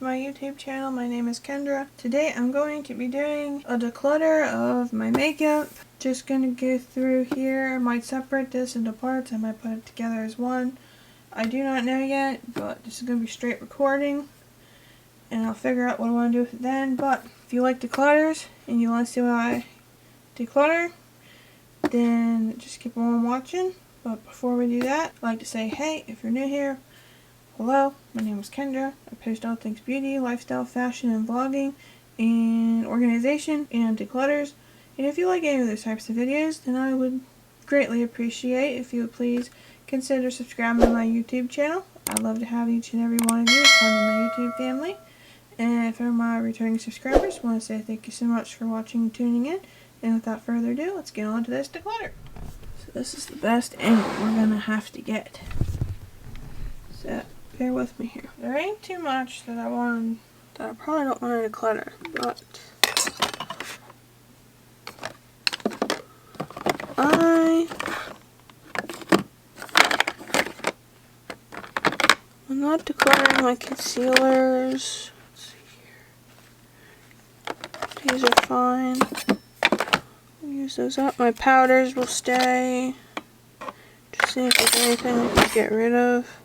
my YouTube channel. My name is Kendra. Today I'm going to be doing a declutter of my makeup. Just going to go through here. I might separate this into parts. I might put it together as one. I do not know yet, but this is going to be straight recording. And I'll figure out what I want to do with it then. But if you like declutters and you want to see what I declutter, then just keep on watching. But before we do that, I'd like to say, hey, if you're new here, hello, my name is Kendra. I post all things beauty, lifestyle, fashion, and vlogging, and organization, and declutters. And if you like any of those types of videos, then I would greatly appreciate if you would please consider subscribing to my YouTube channel. I'd love to have each and every one of you as part of my YouTube family. And for my returning subscribers, I want to say thank you so much for watching and tuning in. And without further ado, let's get on to this declutter. So this is the best angle we're going to have to get. So bear with me here. There ain't too much that I probably don't want to declutter, but I'm not decluttering my concealers. Let's see here. These are fine. I'll use those up. My powders will stay. Just see if there's anything I can get rid of.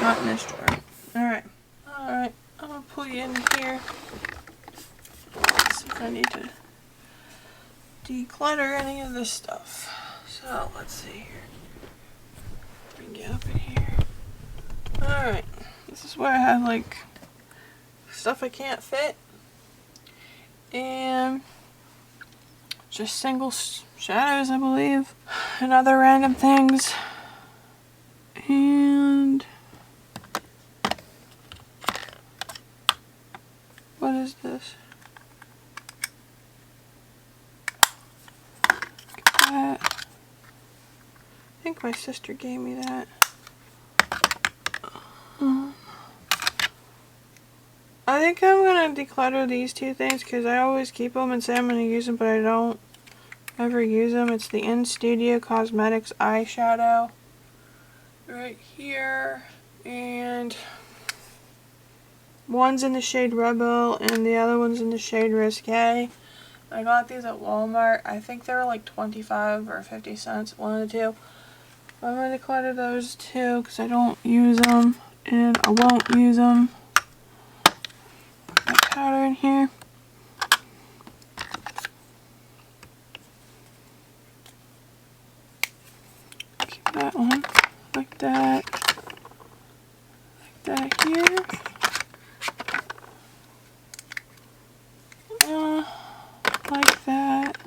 Not in this drawer. Alright. Alright. I'm going to pull you in here. Let's see if I need to declutter any of this stuff. So, let's see here. Bring you up in here. Alright. This is where I have, like, stuff I can't fit. And just single shadows, I believe. And other random things. And what is this? That. I think my sister gave me that. I think I'm going to declutter these two things because I always keep them and say I'm going to use them, but I don't ever use them. It's the In Studio Cosmetics eyeshadow right here, and one's in the shade Rebel and the other one's in the shade Risque. I got these at Walmart. I think they were like 25 or 50 cents, one of the two. I'm going to declutter those two because I don't use them and I won't use them. Put powder in here. Keep that one like that. Like that here. Like that.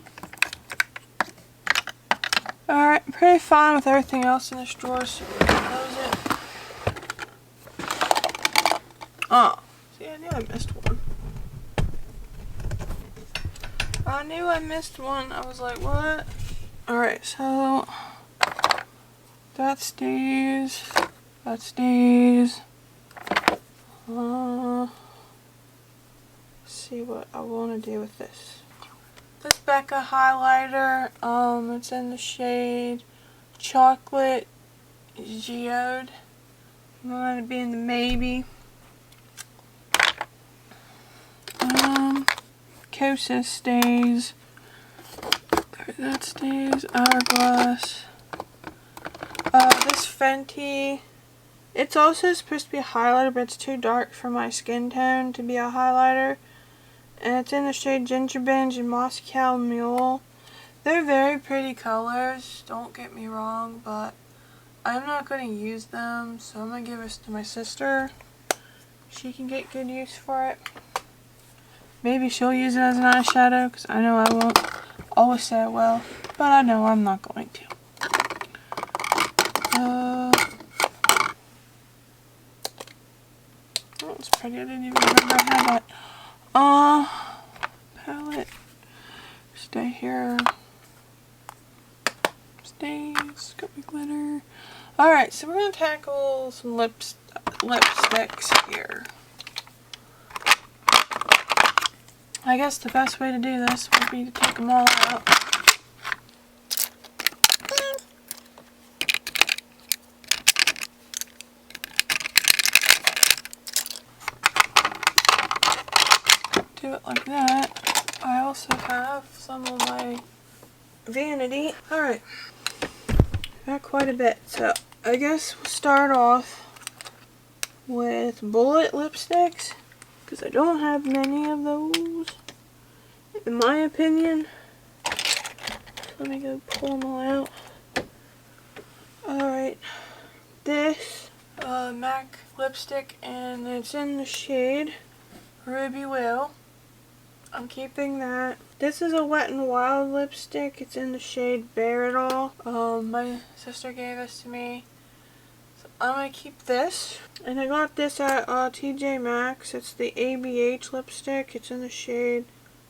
Alright, pretty fine with everything else in this drawer, so we can close it. Oh, see, I knew I missed one. I knew I missed one. I was like, what? Alright, so that stays. That stays. See what I want to do with this. This Becca highlighter, it's in the shade Chocolate Geode. I'm going to be in the Maybe. Kosas stays. That stays. Hourglass. This Fenty. It's also supposed to be a highlighter, but it's too dark for my skin tone to be a highlighter. And it's in the shade Ginger Binge and Moscow Mule. They're very pretty colors, don't get me wrong, but I'm not going to use them, so I'm going to give this to my sister. She can get good use for it. Maybe she'll use it as an eyeshadow, because I know I won't. Always say I will, but I know I'm not going to. Oh, it's pretty. I didn't even remember I had that. Palette. Stay here. Stays. Got my glitter. Alright, so we're going to tackle some lipsticks here. I guess the best way to do this would be to take them all out. do it like that. I also have some of my vanity. Alright, got quite a bit. So I guess we'll start off with bullet lipsticks, because I don't have many of those, in my opinion. Let me go pull them all out. Alright, this MAC lipstick, and it's in the shade Ruby Will. I'm keeping that. This is a Wet n Wild lipstick. It's in the shade Bear It All. My sister gave this to me. So I'm going to keep this. And I got this at TJ Maxx. It's the ABH lipstick. It's in the shade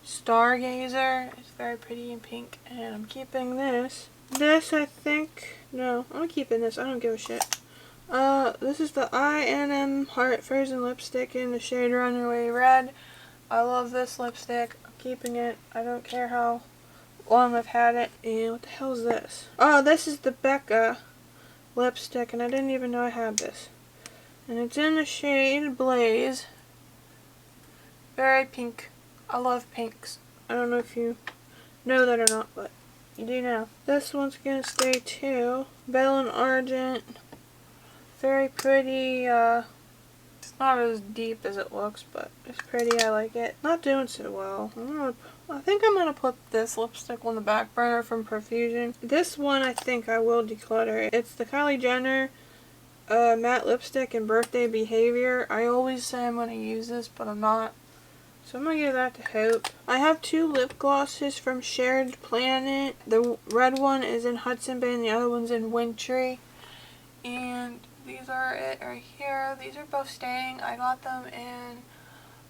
Stargazer. It's very pretty and pink. And I'm keeping this. This, I think... No, I'm keeping this. I don't give a shit. This is the I&M Heart Frozen Lipstick in the shade Runaway Red. I love this lipstick. I'm keeping it. I don't care how long I've had it. And what the hell is this? Oh, this is the Becca lipstick, and I didn't even know I had this. And it's in the shade Blaze. Very pink. I love pinks. I don't know if you know that or not, but you do now. This one's gonna stay too. Bell and Argent. Very pretty. It's not as deep as it looks, but it's pretty. I like it. Not doing so well. I think I'm gonna put this lipstick on the back burner from Profusion. This one I think I will declutter. It's the Kylie Jenner matte lipstick in Birthday Behavior. I always say I'm gonna use this, but I'm not. So I'm gonna give that to Hope. I have two lip glosses from Shared Planet. The red one is in Hudson Bay and the other one's in Wintry. And these are it right here. These are both staying. I got them in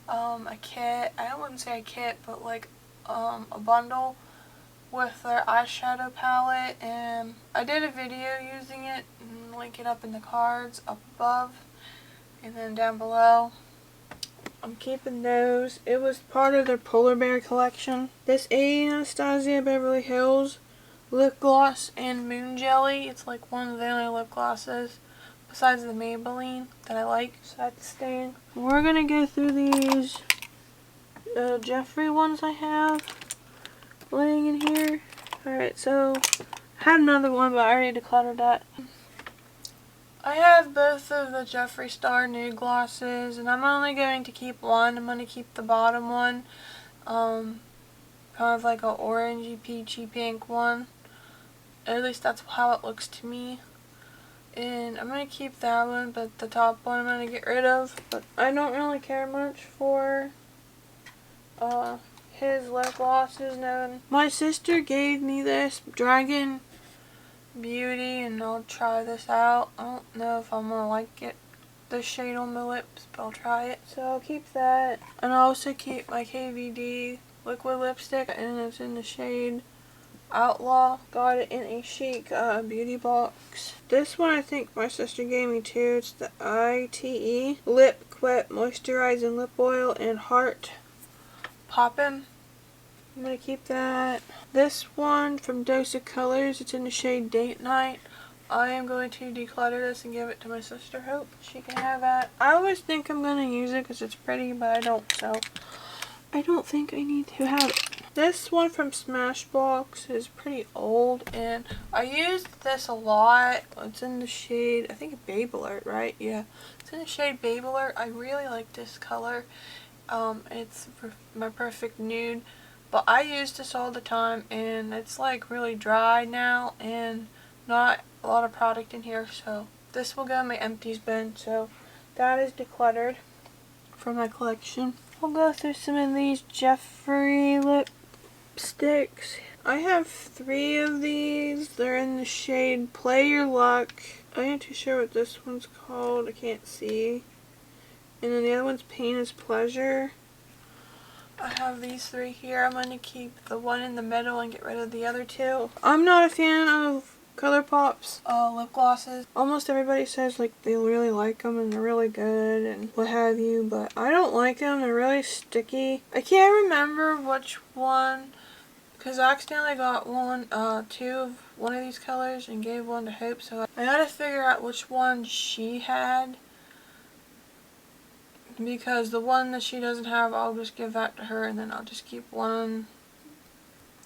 a kit. I wouldn't say a kit, but like a bundle with their eyeshadow palette. And I did a video using it, and link it up in the cards up above and then down below. I'm keeping those. It was part of their Polar Bear collection. This Anastasia Beverly Hills lip gloss and Moon Jelly. It's like one of the only lip glosses besides the Maybelline that I like. So that's staying. We're gonna go through these Jeffree ones I have laying in here. Alright, so I had another one, but I already decluttered that. I have both of the Jeffree Star nude glosses, and I'm only going to keep one. I'm going to keep the bottom one, kind of like an orangey peachy pink one. At least that's how it looks to me. And I'm going to keep that one, but the top one I'm going to get rid of. But I don't really care much for his lip glosses. No. My sister gave me this Dragon Beauty, and I'll try this out. I don't know if I'm gonna like it, the shade on my lips, but I'll try it. So I'll keep that. And I'll also keep my KVD liquid lipstick, and it's in the shade Outlaw. Got it in a chic beauty box. This one I think my sister gave me too. It's the ITE Lip Quit Moisturizing Lip Oil and Heart Poppin'. I'm going to keep that. This one from Dose of Colors, it's in the shade Date Night. I am going to declutter this and give it to my sister Hope. She can have that. I always think I'm going to use it because it's pretty, but I don't, so I don't think I need to have it. This one from Smashbox is pretty old, and I used this a lot. It's in the shade, I think Babe Alert, right? Yeah, it's in the shade Babe Alert. I really like this color. It's my perfect nude. But I use this all the time, and it's like really dry now and not a lot of product in here, so this will go in my empties bin. So that is decluttered from my collection. I'll go through some of these Jeffree lipsticks. I have 3 of these. They're in the shade Play Your Luck. I ain't too sure what this one's called. I can't see. And then the other one's Pain is Pleasure. I have these 3 here. I'm going to keep the one in the middle and get rid of the other 2. I'm not a fan of ColourPop's lip glosses. Almost everybody says like they really like them and they're really good and what have you, but I don't like them. They're really sticky. I can't remember which one, because I accidentally got 2 of one of these colors and gave one to Hope, so I gotta figure out which one she had. because the one that she doesn't have, I'll just give that to her, and then I'll just keep one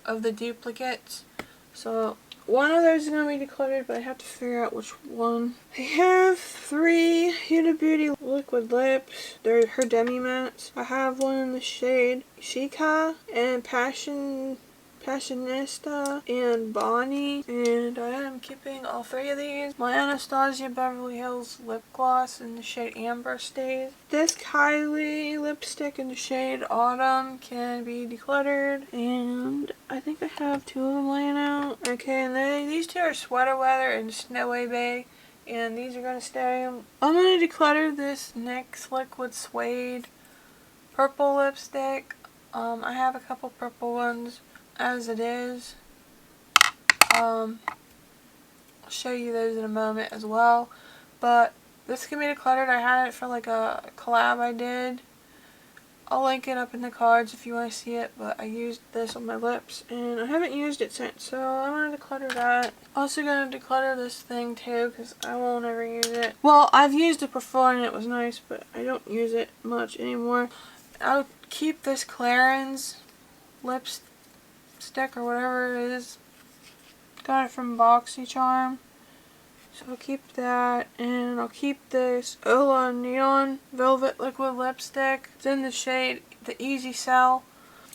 of the duplicates. So one of those is going to be decluttered, but I have to figure out which one. I have 3 Huda Beauty liquid lips. They're her demi mattes. I have one in the shade Chica and Passionista and Bonnie, and I am keeping all 3 of these. My Anastasia Beverly Hills lip gloss in the shade Amber stays. This Kylie lipstick in the shade Autumn can be decluttered, and I think I have 2 of them laying out. Okay, and then these 2 are Sweater Weather and Snowy Bay, and these are going to stay. I'm going to declutter this NYX Liquid Suede purple lipstick. I have a couple purple ones as it is. I'll show you those in a moment as well, but this can be decluttered. I had it for like a collab I did. I'll link it up in the cards if you want to see it, but I used this on my lips and I haven't used it since, so I'm going to declutter that. Also going to declutter this thing too, because I won't ever use it. Well, I've used it before and it was nice, but I don't use it much anymore. I'll keep this Clarins lipstick or whatever it is. Got it from BoxyCharm, so I'll keep that, and I'll keep this ULTA Neon Velvet Liquid Lipstick. It's in the shade the Easy Sell,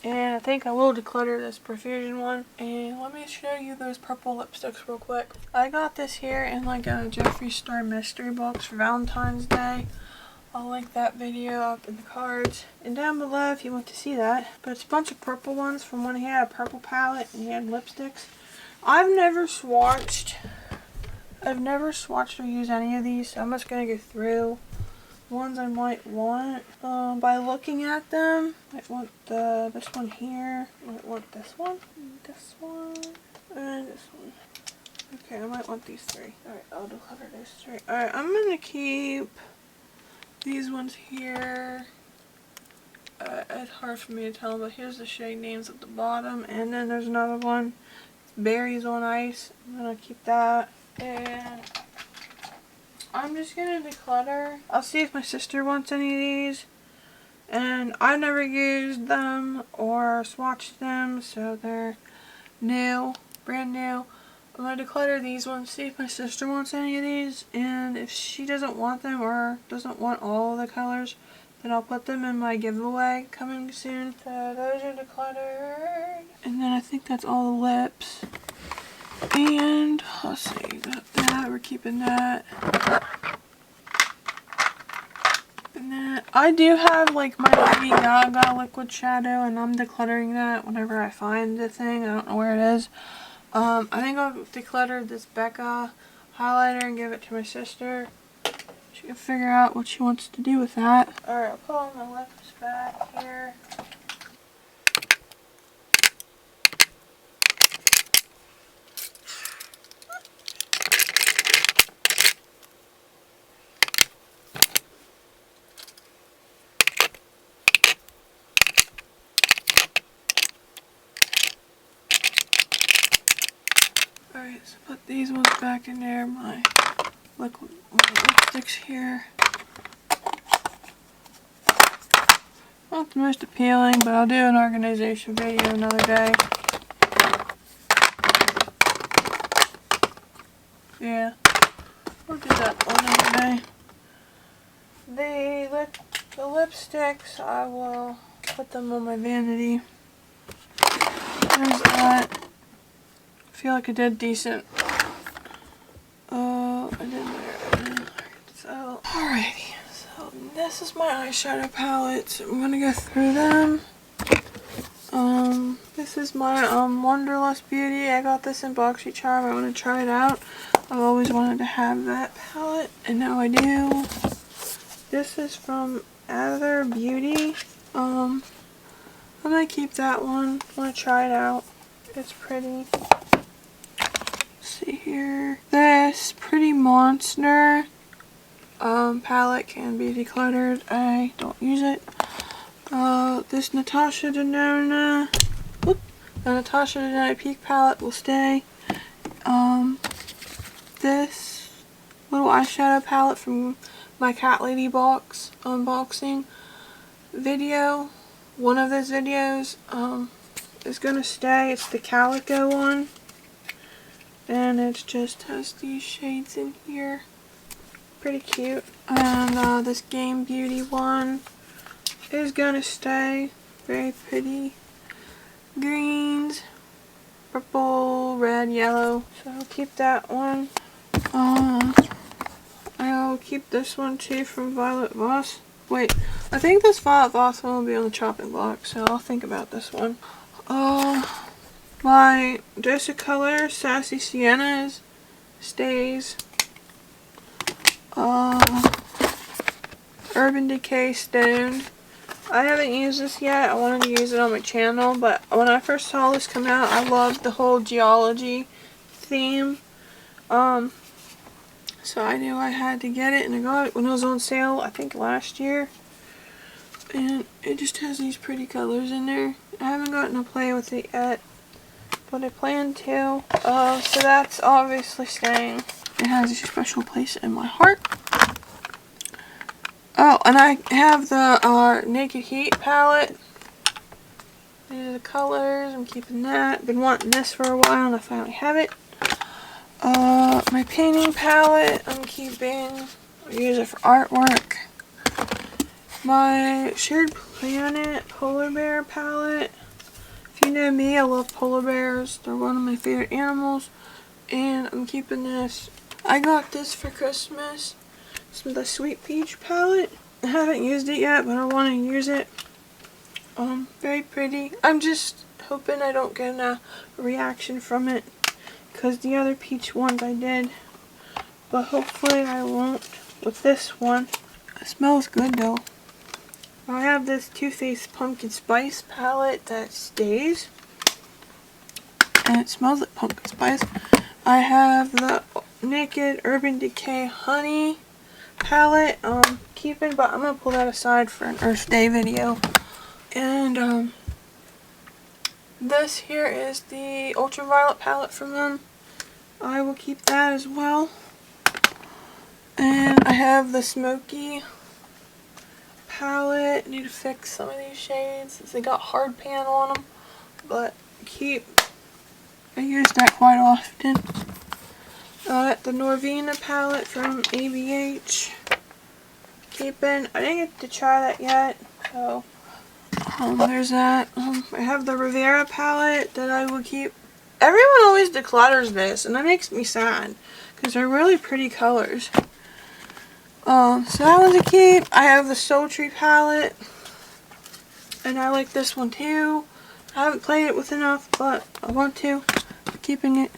and I think I will declutter this Profusion one. And let me show you those purple lipsticks real quick. I got this here in like a Jeffree Star mystery box for Valentine's Day. I'll link that video up in the cards and down below if you want to see that. But it's a bunch of purple ones from when he had a purple palette and he had lipsticks. I've never swatched or used any of these, so I'm just going to go through ones I might want by looking at them. Might want this one here, might want this one, and this one. Okay, I might want these 3. Alright, I'll declutter those 3. Alright, I'm going to keep these ones here. It's hard for me to tell, but here's the shade names at the bottom, and then there's another one, Berries on Ice. I'm gonna keep that, and I'm just gonna declutter. I'll see if my sister wants any of these, and I've never used them or swatched them, so they're new, brand new. I'm going to declutter these ones, see if my sister wants any of these, and if she doesn't want them or doesn't want all of the colors, then I'll put them in my giveaway coming soon. So those are decluttered. And then I think that's all the lips. And let's see, got that, we're keeping that. And then I do have like my Lady Gaga liquid shadow, and I'm decluttering that whenever I find the thing. I don't know where it is. I think I'll declutter this Becca highlighter and give it to my sister. She can figure out what she wants to do with that. Alright, I'll put all my lips back here. Alright, so put these ones back in there, my lipsticks here. Not the most appealing, but I'll do an organization video another day. Yeah, we'll do that one another day. The lipsticks, I will put them on my vanity. There's that. I feel like I did decent. I did there. So, alrighty. So, this is my eyeshadow palette. I'm gonna go through them. This is my Wanderlust Beauty. I got this in BoxyCharm. I want to try it out. I've always wanted to have that palette, and now I do. This is from Other Beauty. I'm gonna keep that one. I want to try it out. It's pretty. See here, this Pretty Monster palette can be decluttered. I don't use it. This Natasha Denona, the Natasha Denona Peak palette will stay. This little eyeshadow palette from my cat lady box unboxing video. One of those videos is gonna stay. It's the calico one, and it just has these shades in here. Pretty cute. And this Game Beauty one is gonna stay. Very pretty greens, purple, red, yellow. So I'll keep that one. I'll keep this one too from Violet Voss. Wait, I think this Violet Voss one will be on the chopping block, so I'll think about this one. My DECLUTTER Sassy Siennas stays. Urban Decay Stoned. I haven't used this yet. I wanted to use it on my channel, but when I first saw this come out, I loved the whole geology theme. So I knew I had to get it, and I got it when it was on sale, I think last year. And it just has these pretty colors in there. I haven't gotten to play with it yet, but I plan to. So that's obviously staying. It has a special place in my heart. Oh, and I have the Naked Heat palette. These are the colors. I'm keeping that. Been wanting this for a while, and I finally have it. My painting palette, I'm keeping. I use it for artwork. My Shared Planet Polar Bear palette. If you know me, I love polar bears. They're one of my favorite animals. And I'm keeping this. I got this for Christmas. It's the Sweet Peach palette. I haven't used it yet, but I want to use it. Very pretty. I'm just hoping I don't get a reaction from it, because the other peach ones I did. But hopefully I won't with this one. It smells good though. I have this Too Faced Pumpkin Spice palette that stays. And it smells like pumpkin spice. I have the Naked Urban Decay Honey palette. Keeping, but I'm going to pull that aside for an Earth Day video. And this here is the Ultraviolet palette from them. I will keep that as well. And I have the Smoky palette. Need to fix some of these shades. They got hard pan on them, but I use that quite often. The Norvina palette from ABH. Keeping. I didn't get to try that yet, so there's that. I have the Rivera palette that I will keep. Everyone always declutters this, and that makes me sad, because they're really pretty colors. So that one's a keep. I have the Sultry palette, and I like this one too. I haven't played it with enough, but I want to. I'm keeping it.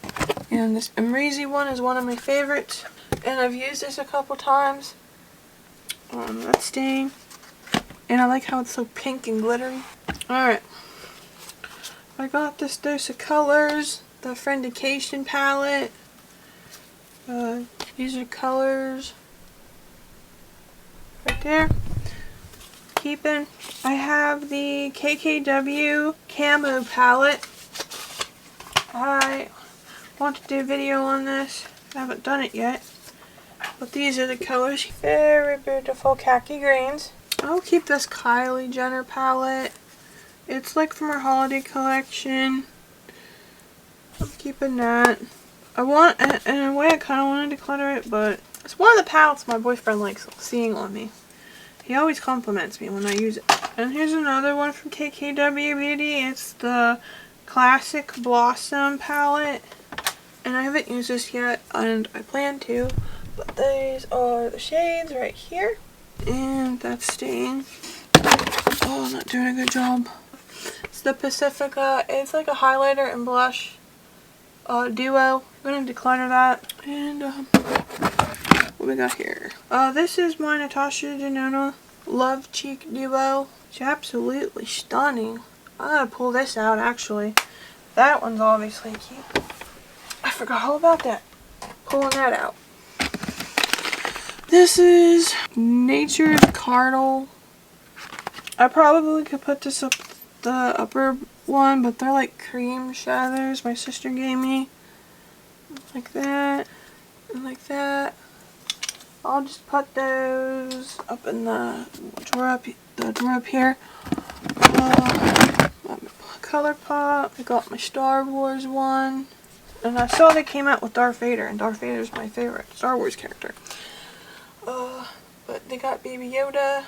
And this Amrezy one is one of my favorites, and I've used this a couple times. That's staying. And I like how it's so pink and glittery. Alright. I got this Dose of Colors, the Friendication palette. These are colors right there. Keeping. I have the KKW Camo palette. I want to do a video on this. I haven't done it yet. But these are the colors. Very beautiful khaki greens. I'll keep this Kylie Jenner palette. It's like from her holiday collection. I'm keeping that. In a way I kind of want to declutter it, but it's one of the palettes my boyfriend likes seeing on me. He always compliments me when I use it. And here's another one from KKW Beauty. It's the Classic Blossom palette. And I haven't used this yet, and I plan to. But these are the shades right here. And that's staying. Oh, I'm not doing a good job. It's the Pacifica. It's like a highlighter and blush duo. I'm going to declutter that. And what we got here? This is my Natasha Denona Love Cheek duo. It's absolutely stunning. I'm going to pull this out actually. That one's obviously cute. I forgot all about that. Pulling that out. This is Nature's Cardinal. I probably could put this up the upper one, but they're like cream shadows my sister gave me. Like that. And like that. I'll just put those up in the drawer up here. Color Pop. I got my Star Wars one. And I saw they came out with Darth Vader, and Darth Vader is my favorite Star Wars character. But they got Baby Yoda.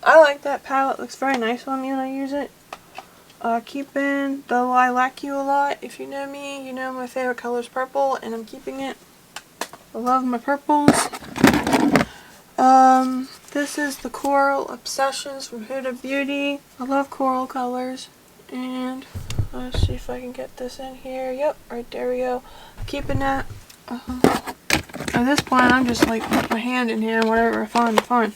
I like that palette. Looks very nice on me when I use it. Keeping the Lilac a lot. If you know me, you know my favorite color is purple, and I'm keeping it. I love my purples. This is the Coral Obsessions from Huda Beauty. I love coral colors. And let's see if I can get this in here. Yep, right there we go. Keeping that. At this point, I'm just like put my hand in here and whatever I find.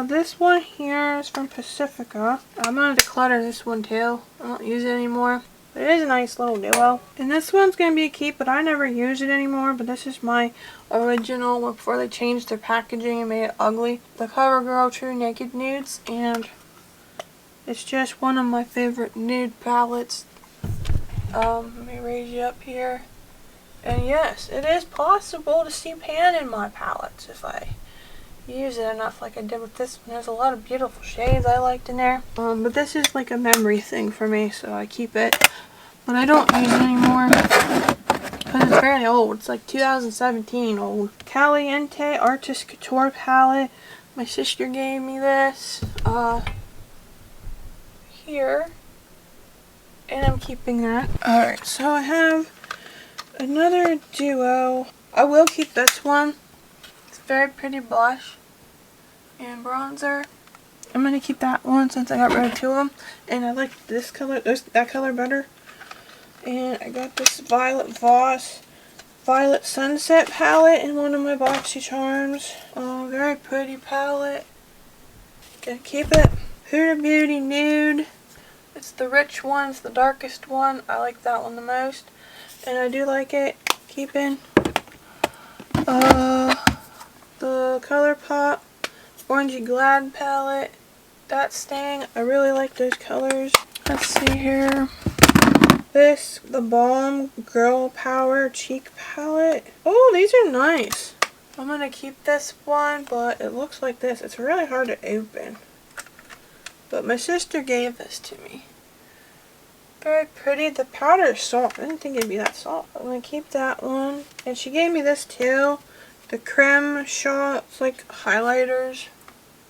This one here is from Pacifica. I'm gonna declutter this one too. I don't use it anymore. But it is a nice little duo. And this one's gonna be a keep, but I never use it anymore. But this is my original one before they changed their packaging and made it ugly. The CoverGirl True Naked Nudes, and it's just one of my favorite nude palettes. Let me raise you up here. And yes, it is possible to see pan in my palettes if I use it enough like I did with this one. There's a lot of beautiful shades I liked in there. But this is like a memory thing for me, so I keep it. But I don't use it anymore because it's fairly old. It's like 2017 old. Caliente Artist Couture palette. My sister gave me this. Here, and I'm keeping that. Alright, so I have another duo. I will keep this one. It's very pretty blush and bronzer. I'm going to keep that one since I got rid of two of them, and I like this color, that color better. And I got this Violet Voss Violet Sunset palette in one of my Boxy Charms. Very pretty palette. Gonna keep it. Huda Beauty Nude. It's the rich one, it's the darkest one. I like that one the most. And I do like it. Keeping. The Color Pop Orangey Glad palette. That's staying. I really like those colors. Let's see here. This, the Balm Girl Power Cheek palette. Oh, these are nice. I'm gonna keep this one, but it looks like this. It's really hard to open. But my sister gave this to me. Very pretty. The powder is soft. I didn't think it'd be that soft. I'm going to keep that one. And she gave me this too. The Creme Shots, like highlighters.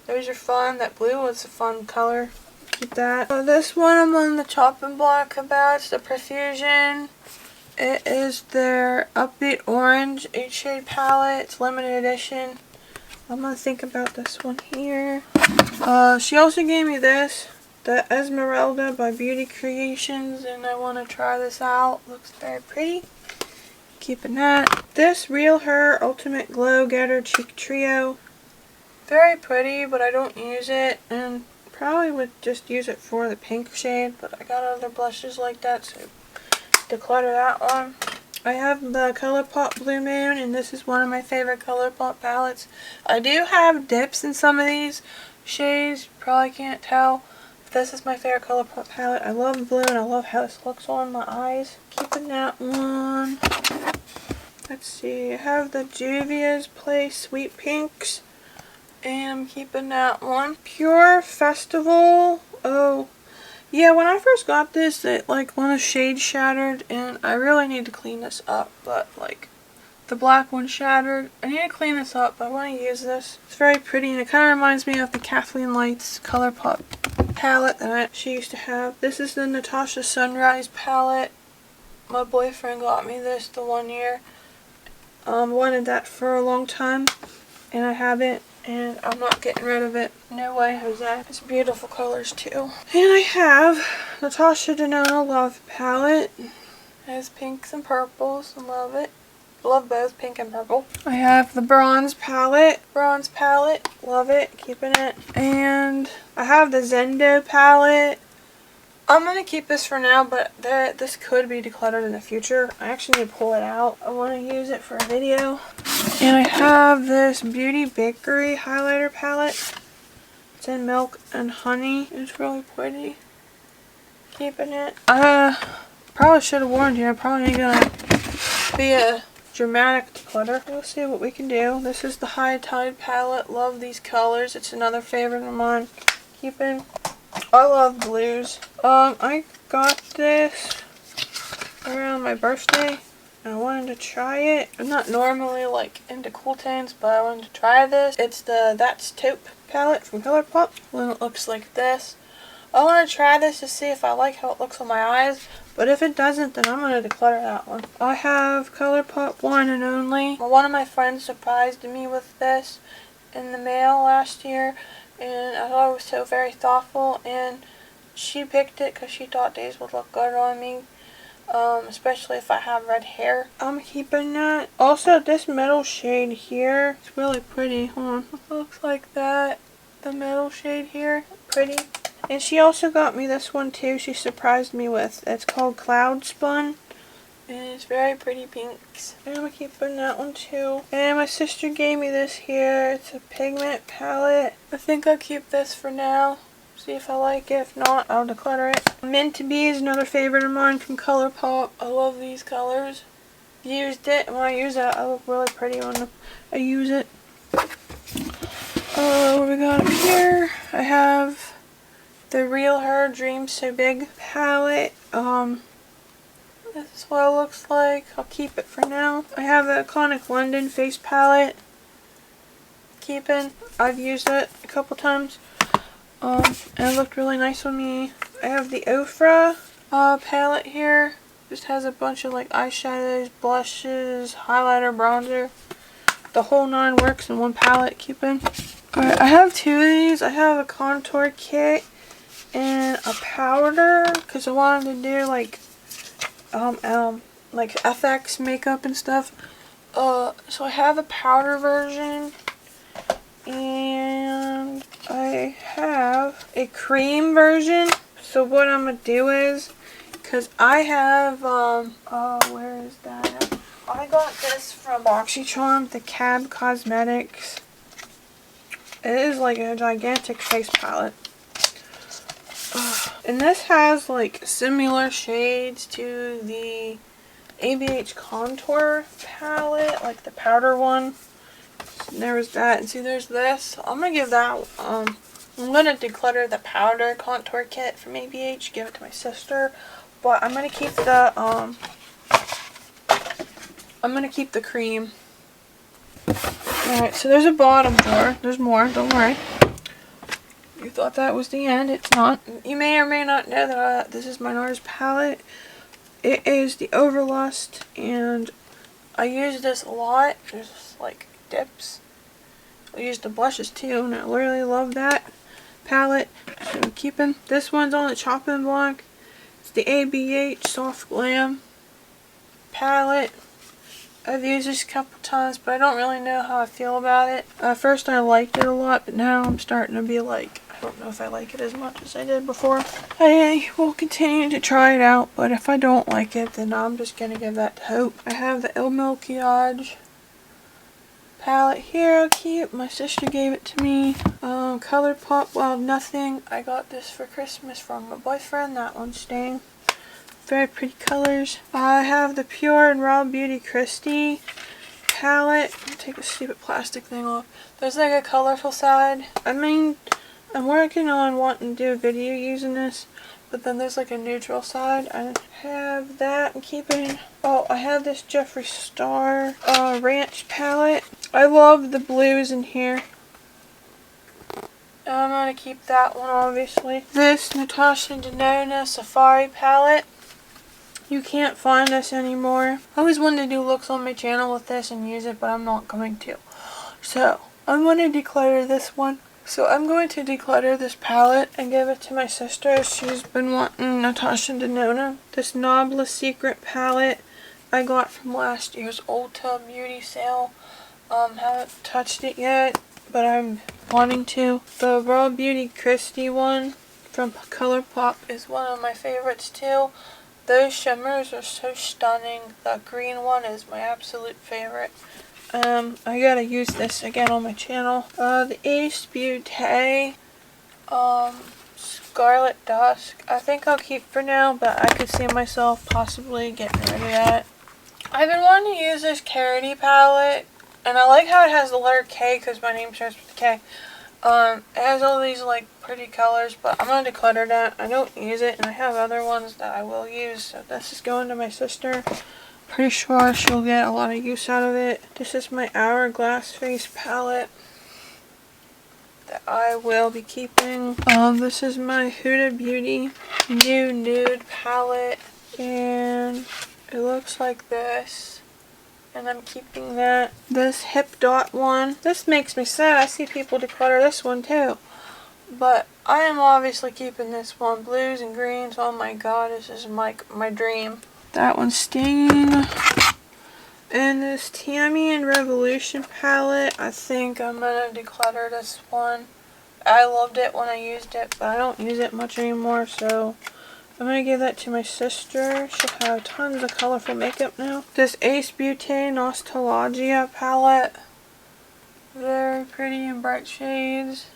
Those are fun. That blue was a fun color. Keep that. This one I'm on the chopping block about. It's the Profusion. It is their Upbeat Orange 8-shade palette. It's limited edition. I'm going to think about this one here. She also gave me this. The Esmeralda by Beauty Creations, and I want to try this out. Looks very pretty. Keeping that. This Real Her Ultimate Glow Getter Cheek Trio. Very pretty, but I don't use it, and probably would just use it for the pink shade, but I got other blushes like that, so declutter that one. I have the ColourPop Blue Moon, and this is one of my favorite ColourPop palettes. I do have dips in some of these shades, you probably can't tell. This is my favorite ColourPop palette. I love blue and I love how this looks on my eyes. Keeping that one. Let's see. I have the Juvia's Place Sweet Pinks. And I'm keeping that one. Pure Festival. Oh. Yeah, when I first got this, one of the shades shattered. And I really need to clean this up. But, the black one shattered. I need to clean this up, but I want to use this. It's very pretty, and it kind of reminds me of the Kathleen Lights ColourPop palette that she used to have. This is the Natasha Sunrise palette. My boyfriend got me this the one year. Wanted that for a long time, and I have it, and I'm not getting rid of it. No way, Jose. It's beautiful colors too. And I have Natasha Denona Love palette. It has pinks and purples. I love it. Love both pink and purple. I have the Bronze palette. Bronze palette. Love it. Keeping it. And I have the Zendo palette. I'm going to keep this for now, but this could be decluttered in the future. I actually need to pull it out. I want to use it for a video. And I have this Beauty Bakery highlighter palette. It's in Milk and Honey. It's really pretty. Keeping it. Probably should have warned you. I'm probably going to be a dramatic declutter. We'll see what we can do. This is the High Tide palette. Love these colors. It's another favorite of mine. Keeping. I love blues. I got this around my birthday. I wanted to try it. I'm not normally like into cool tones, but I wanted to try this. It's the That's Taupe palette from Colourpop. And it looks like this. I want to try this to see if I like how it looks on my eyes, but if it doesn't, then I'm going to declutter that one. I have Colourpop One and Only. One of my friends surprised me with this in the mail last year, and I thought it was so very thoughtful, and she picked it because she thought these would look good on me. Especially if I have red hair. I'm keeping that. Also, this middle shade here, it's really pretty. Hold on. It looks like that. The middle shade here, pretty. And she also got me this one too. She surprised me with. It's called Cloud Spun. And it's very pretty pinks. And I'm keeping that one too. And my sister gave me this here. It's a pigment palette. I think I'll keep this for now. See if I like it. If not, I'll declutter it. Meant to Be is another favorite of mine from Colourpop. I love these colors. Used it, and when I use it, I look really pretty when I use it. What we got up here? I have the Real Her Dreams So Big palette. This is what it looks like. I'll keep it for now. I have the Iconic London face palette. Keeping. I've used it a couple times. And it looked really nice on me. I have the Ofra palette here. Just has a bunch of like eyeshadows, blushes, highlighter, bronzer. The whole 9 works in one palette. Keeping. Alright, I have 2 of these. I have a contour kit and a powder because I wanted to do like FX makeup and stuff. So I have a powder version. And I have a cream version. So what I'm going to do is, because I have, where is that? I got this from BoxyCharm, the Cab Cosmetics. It is like a gigantic face palette. And this has like similar shades to the ABH Contour palette, like the powder one. There was that, and see there's this. I'm gonna give that, I'm gonna declutter the powder contour kit from ABH, give it to my sister, but I'm gonna keep the cream. Alright, so there's a bottom drawer. There's more, don't worry. You thought that was the end, it's not. You may or may not know that this is my NARS palette. It is the Overlust, and I use this a lot. There's like dips. I use the blushes too, and I really love that palette. So I'm keeping this one's on the chopping block. It's the ABH Soft Glam palette. I've used this a couple times, but I don't really know how I feel about it. At first I liked it a lot, but now I'm starting to be like, I don't know if I like it as much as I did before. I will continue to try it out, but if I don't like it, then I'm just gonna give that to Hope. I have the Il Maquillage palette here. I'll keep. My sister gave it to me. Colourpop Wild Nothing. I got this for Christmas from my boyfriend. That one's staying. Very pretty colors. I have the Pure and Raw Beauty Christie palette. Take the stupid plastic thing off. There's like a colorful side. I mean, I'm working on wanting to do a video using this, but then there's like a neutral side. I have that. I'm keeping. Oh, I have this Jeffree Star Ranch palette. I love the blues in here. I'm going to keep that one, obviously. This Natasha Denona Safari palette. You can't find this anymore. I always wanted to do looks on my channel with this and use it, but I'm not going to. So, I'm going to declutter this one. So, I'm going to declutter this palette and give it to my sister. She's been wanting Natasha Denona. This Noblest Secret palette I got from last year's ULTA beauty sale. Haven't touched it yet, but I'm wanting to. The Raw Beauty Christie one from Colourpop is one of my favorites too. Those shimmers are so stunning. The green one is my absolute favorite. I gotta use this again on my channel. The Ace Beauty Scarlet Dusk. I think I'll keep for now, but I could see myself possibly getting rid of that. I've been wanting to use this Carroty palette, and I like how it has the letter K because my name starts with a K. It has all these like pretty colors, but I'm going to declutter that. I don't use it, and I have other ones that I will use, so this is going to my sister. Pretty sure she'll get a lot of use out of it. This is my Hourglass face palette that I will be keeping. This is my Huda Beauty new nude palette, and it looks like this, and I'm keeping that. This Hip Dot one, this makes me sad. I see people declutter this one too, but I am obviously keeping this one. Blues and greens, oh my god, this is my dream. That one's staying. And this Tammy and Revolution palette, I think I'm gonna declutter this one. I loved it when I used it, but I don't use it much anymore, so I'm going to give that to my sister. She'll have tons of colorful makeup now. This Ace Beauté Nostalgia palette. Very pretty and bright shades.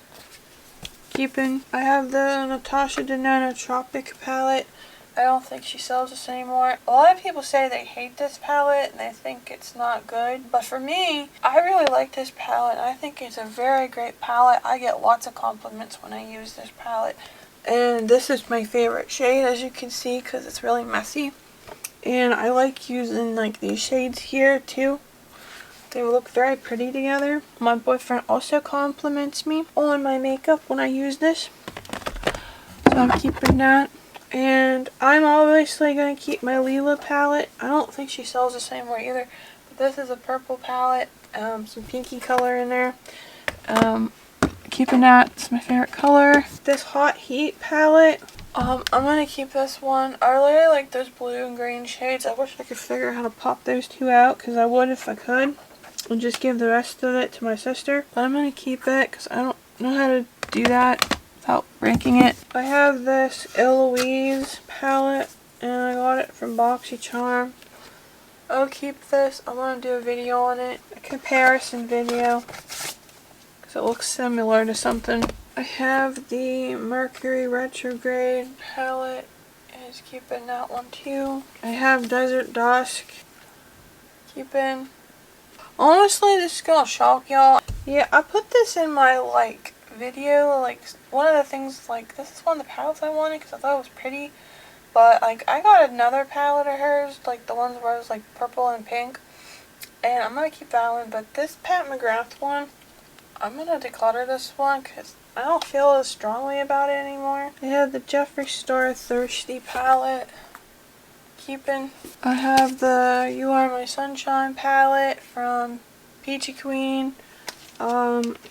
Keeping. I have the Natasha Denona Tropic palette. I don't think she sells this anymore. A lot of people say they hate this palette and they think it's not good. But for me, I really like this palette. I think it's a very great palette. I get lots of compliments when I use this palette. And this is my favorite shade, as you can see, because it's really messy. And I like using like these shades here too. They look very pretty together. My boyfriend also compliments me on my makeup when I use this. So I'm keeping that. And I'm obviously going to keep my Leela palette. I don't think she sells the same way either. But this is a purple palette. Some pinky color in there. Keeping that. It's my favorite color. This Hot Heat palette. I'm going to keep this one. I really like those blue and green shades. I wish I could figure out how to pop those two out, because I would if I could. And just give the rest of it to my sister. But I'm going to keep it because I don't know how to do that without breaking it. I have this Eloise palette, and I got it from BoxyCharm. I'll keep this. I want to do a video on it, a comparison video, because it looks similar to something. I have the Mercury Retrograde palette, and it's keeping that one too. I have Desert Dusk, keeping. Honestly, this is gonna shock y'all. Yeah, I put this in my like video, like one of the things, like this is one of the palettes I wanted because I thought it was pretty, but like I got another palette of hers, like the ones where it was like purple and pink, and I'm gonna keep that one. But this Pat McGrath one, I'm gonna declutter this one because I don't feel as strongly about it anymore. I have the Jeffree Star Thirsty palette. Keeping. I have the You Are My Sunshine palette from Peachy Queen.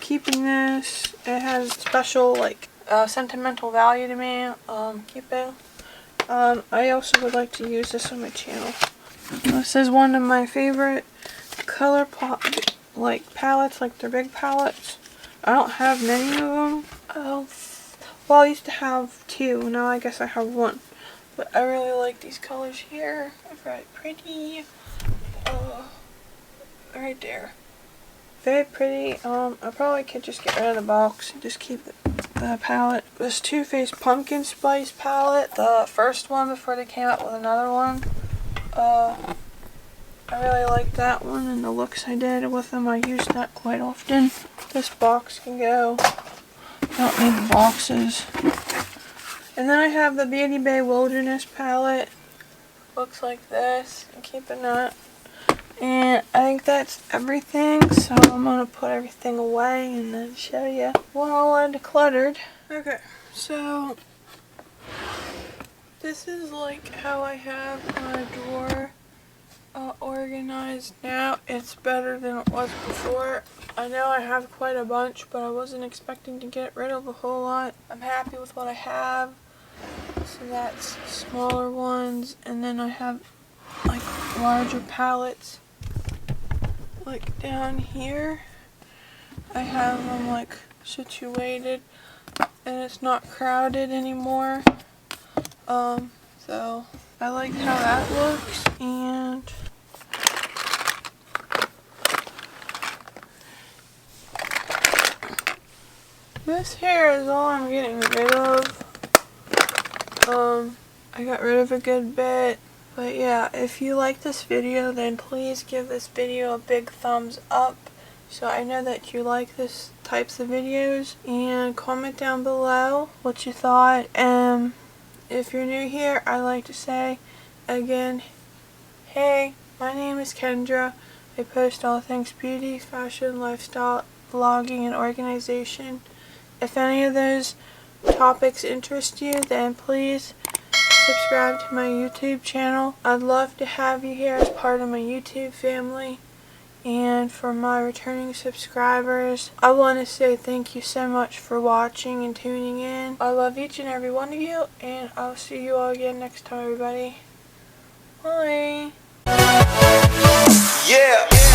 Keeping this. It has special like sentimental value to me. Keeping. I also would like to use this on my channel. This is one of my favorite color pop like palettes, like they're big palettes. I don't have many of them. Well, I used to have two. Now I guess I have one. But I really like these colors here. They're very pretty. Right there. Very pretty. I probably could just get rid of the box and just keep the palette. This Too Faced Pumpkin Spice palette. The first one before they came out with another one. I really like that one and the looks I did with them. I use that quite often. This box can go. I don't need the boxes. And then I have the Beauty Bay Wilderness palette. Looks like this. I'm keeping that. And I think that's everything. So I'm going to put everything away and then show you what all I decluttered. Okay, so this is like how I have my drawer organized now. It's better than it was before. I know I have quite a bunch, but I wasn't expecting to get rid of a whole lot. I'm happy with what I have. So that's smaller ones, and then I have like larger palettes like down here. I have them like situated and it's not crowded anymore. So I like how that looks. And this here is all I'm getting rid of. I got rid of a good bit. But yeah, if you like this video, then please give this video a big thumbs up so I know that you like this types of videos, and comment down below what you thought. And if you're new here, I'd like to say again, hey, my name is Kendra. I post all things beauty, fashion, lifestyle, vlogging, and organization. If any of those topics interest you, then please subscribe to my YouTube channel. I'd love to have you here as part of my YouTube family. And for my returning subscribers, I want to say thank you so much for watching and tuning in. I love each and every one of you, and I'll see you all again next time, everybody. Bye. Yeah.